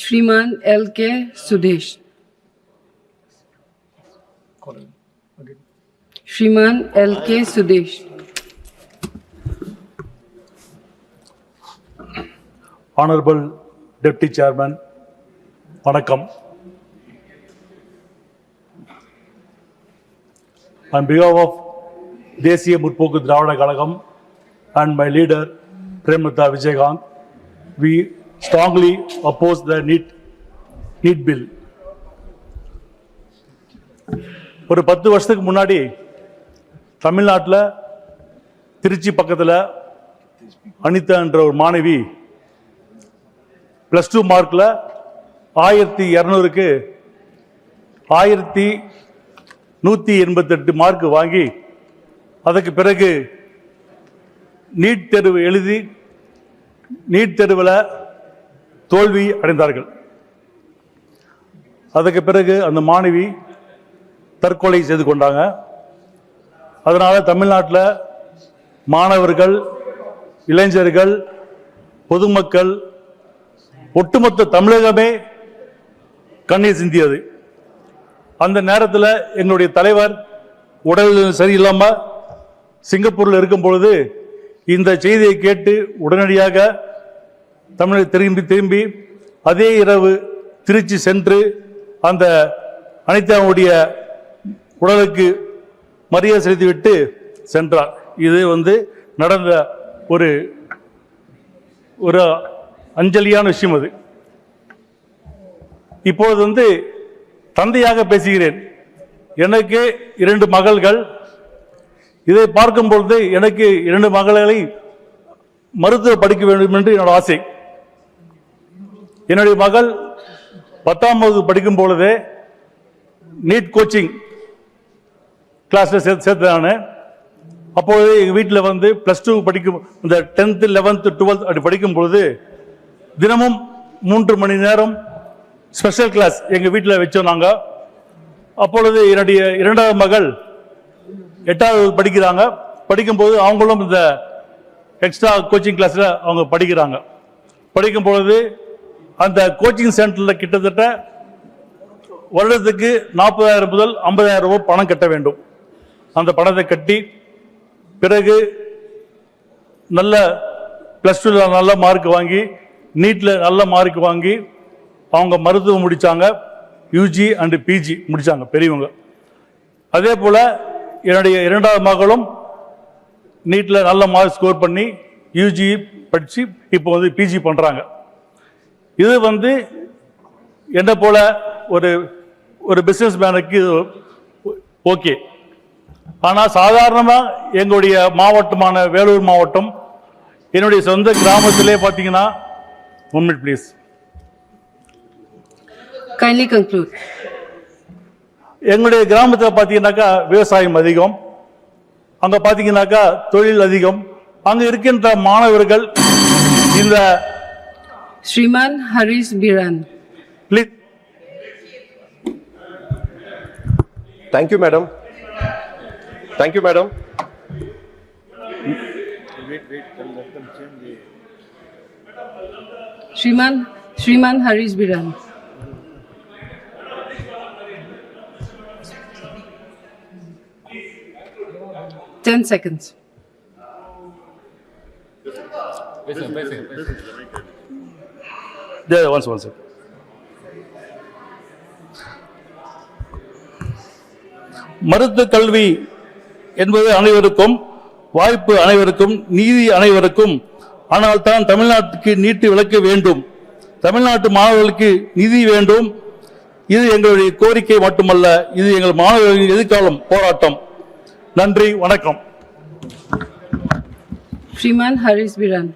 Shriman L.K. Sudesh. Shriman L.K. Sudesh. Honorable Deputy Chairman, Vanakkam. On behalf of Desiya Murpokku Dravida Kalagam and my leader Premlata Vijaykanth, we strongly oppose the NEET bill. ஒரு 10 வருஷத்துக்கு முன்னாடி தமிழ்நாட்டில் திருச்சி பக்கத்தில் அனிதா என்ற ஒரு மாணவி +2 மார்க்கில் 1200க்கு 1188 mark வாங்கி அதுக்கு பிறகு நீட் தேர்வு எழுதி நீட் தேர்வில் தோல்வி அடைந்தார்கள். அதுக்கு பிறகு அந்த மாணவி தற்கொலை செய்து கொண்டாங்க. அதனால தமிழ்நாட்டில் மாணவர்கள், இளைஞர்கள், பொதுமக்கள், ஒட்டுமொத்த தமிழகமே கண்ணீர் சிந்தியது. அந்த நேரத்தில் எங்களுடைய தலைவர் உடல் சரியில்லாமல் சிங்கப்பூரில் இருக்கும் பொழுது இந்த செய்தியை கேட்டு உடனடியாக தமிழை திரும்பி அதே இரவு திருச்சி சென்று அந்த அனிதாவுடைய உடலுக்கு மரியாதை செலுத்திவிட்டு சென்றார். இது நடந்த ஒரு அஞ்சலியான விஷயம். அது இப்பொழுது தந்தையாக பேசுகிறேன். எனக்கு 2 மகள்கள். இதை பார்க்கும் பொழுது எனக்கு 2 மகளை மருத்துவ படிக்க வேண்டும் என்று என்னோட ஆசை. என்னுடைய மகள் 10ஆம் வகுப்பு படிக்கும் பொழுதே நீட் கோச்சிங் கிளாஸ்ல சேர்த்தான. அப்பொழுது எங்கள் வீட்டில் +2 படிக்கும் இந்த 10th 11th 12th அப்படி படிக்கும் பொழுது தினமும் 3 மணி நேரம் ஸ்பெஷல் கிளாஸ் எங்கள் வீட்டில் வச்சோம் நாங்கள். அப்பொழுது என்னுடைய 2வது மகள் 8வது படிக்கிறாங்க. படிக்கும்போது அவங்களும் இந்த எக்ஸ்ட்ரா கோச்சிங் கிளாஸில் அவங்க படிக்கிறாங்க. படிக்கும் பொழுது அந்த கோச்சிங் சென்டரில் கிட்டத்தட்ட வருடத்துக்கு 40,000 முதல் 50,000 ரூபாய் பணம் கட்ட வேண்டும். அந்த பணத்தை கட்டி பிறகு நல்ல +2ல நல்ல மார்க் வாங்கி நீட்டில் நல்ல மார்க் வாங்கி அவங்க மருத்துவம் முடித்தாங்க. யூஜி அண்ட் பிஜி முடித்தாங்க பெரியவங்க. அதே போல் என்னுடைய 2வது மகளும் நீட்டில் நல்ல மார்க் ஸ்கோர் பண்ணி யூஜி படித்து இப்போ பிஜி பண்ணுறாங்க. இது என்ன போல ஒரு பிஸ்னஸ் மேனுக்கு ஓகே. ஆனால் சாதாரணமாக எங்களுடைய மாவட்டமான வேலூர் மாவட்டம் என்னுடைய சொந்த கிராமத்திலே பார்த்தீங்கன்னா 1 minute ப்ளீஸ். Kindly conclude. எங்களுடைய கிராமத்தில் பார்த்தீங்கன்னாக்கா விவசாயம் அதிகம், அங்கே பார்த்தீங்கன்னாக்கா தொழில் அதிகம். அங்கே இருக்கின்ற மாணவர்கள் இந்த Shriman Harish Biran. Please. Thank you, madam. Thank you, madam. Wait, let them change the... Shriman Harish Biran. Ten seconds. There, one second. மருத்துவ கல்வி என்பது அனைவருக்கும், வாய்ப்பு அனைவருக்கும், நீதி அனைவருக்கும். ஆனால் தான் தமிழ்நாட்டுக்கு நீட்டு விலக்க வேண்டும், தமிழ்நாட்டு மாணவர்களுக்கு நிதி வேண்டும். இது எங்களுடைய கோரிக்கை மட்டுமல்ல, இது எங்கள் மாணவர்களின் எதிர்காலம் போராட்டம். நன்றி, வணக்கம். Shriman Harish Biran.